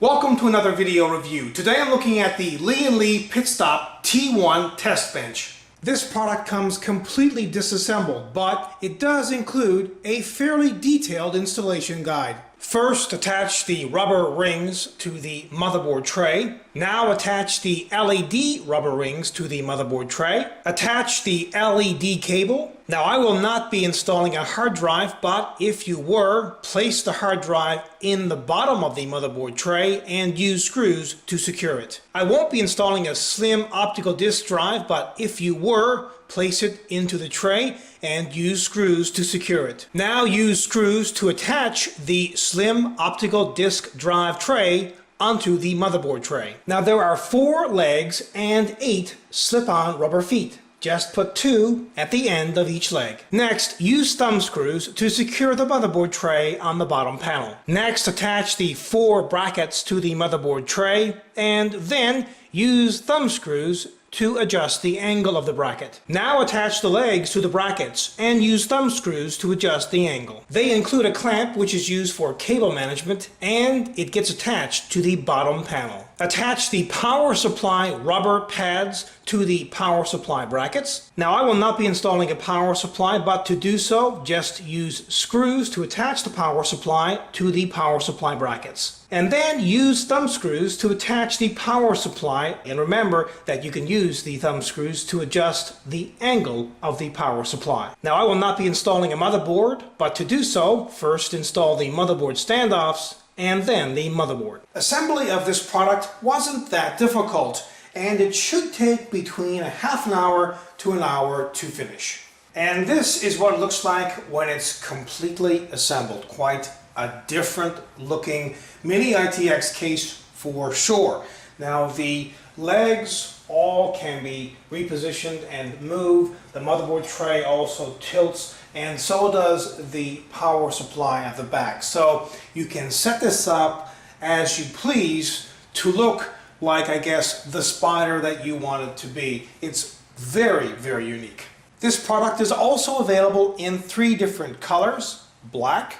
Welcome to another video review. Today I'm looking at the Lian Pitstop T1 test bench. This product comes completely disassembled, but it does include a fairly detailed installation guide. First, attach the rubber rings to the motherboard tray. Now attach the LED rubber rings to the motherboard tray. Attach the LED cable. Now I will not be installing a hard drive, but if you were, place the hard drive in the bottom of the motherboard tray and use screws to secure it. I won't be installing a slim optical disk drive, but if you were, place it into the tray and use screws to secure it. Now use screws to attach the slim optical disk drive tray onto the motherboard tray. Now there are 4 legs and 8 slip-on rubber feet. Just put 2 at the end of each leg. Next, use thumb screws to secure the motherboard tray on the bottom panel. Next, attach the 4 brackets to the motherboard tray, and then use thumb screws to adjust the angle of the bracket. Now attach the legs to the brackets and use thumb screws to adjust the angle. They include a clamp which is used for cable management, and it gets attached to the bottom panel. Attach the power supply rubber pads to the power supply brackets. Now I will not be installing a power supply, but to do so, just use screws to attach the power supply to the power supply brackets. And then use thumb screws to attach the power supply, and remember that you can use the thumb screws to adjust the angle of the power supply. Now I will not be installing a motherboard, but to do so, first install the motherboard standoffs and then the motherboard. Assembly of this product wasn't that difficult, and it should take between a half an hour to an hour to finish. And this is what it looks like when it's completely assembled. Quite a different looking mini-ITX case for sure. Now the legs all can be repositioned and moved. The motherboard tray also tilts, and so does the power supply at the back. So you can set this up as you please to look like, I guess, the spider that you want it to be. It's very, very unique. This product is also available in 3 different colors: black,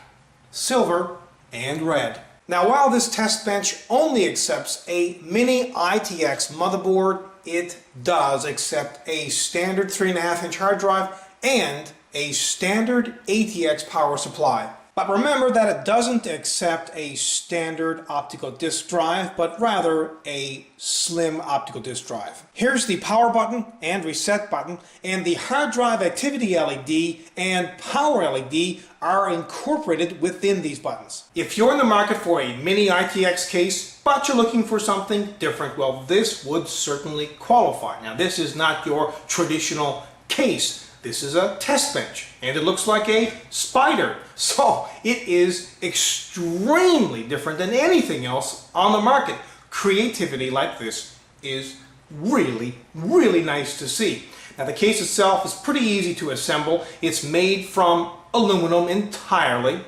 silver, and red. Now while this test bench only accepts a mini-ITX motherboard, it does accept a standard 3.5-inch hard drive and a standard ATX power supply. But remember that it doesn't accept a standard optical disk drive, but rather a slim optical disk drive. Here's the power button and reset button, and the hard drive activity LED and power LED are incorporated within these buttons. If you're in the market for a mini-ITX case, but you're looking for something different, well, this would certainly qualify. Now, this is not your traditional case. This is a test bench, and it looks like a spider. So it is extremely different than anything else on the market. Creativity like this is really, really nice to see. Now the case itself is pretty easy to assemble. It's made from aluminum entirely,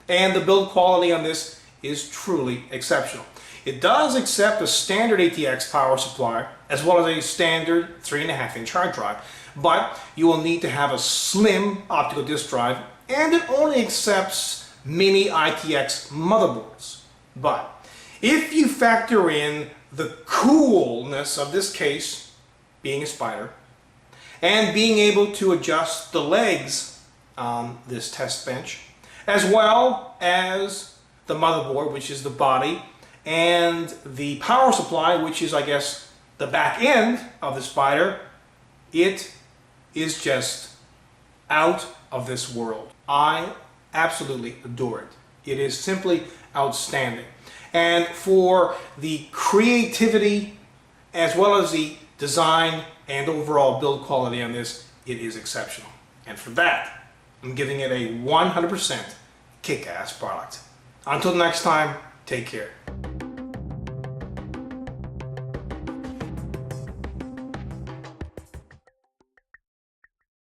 and the build quality on this is truly exceptional. It does accept a standard ATX power supply as well as a standard 3.5-inch hard drive, but you will need to have a slim optical disk drive, and it only accepts mini-ITX motherboards. But if you factor in the coolness of this case, being a spider, and being able to adjust the legs on this test bench, as well as the motherboard, which is the body, and the power supply, which is, I guess, the back end of the spider, it is just out of this world. I absolutely adore it. It is simply outstanding. And for the creativity as well as the design and overall build quality on this, it is exceptional. And for that, I'm giving it a 100% kick-ass product. Until next time, take care.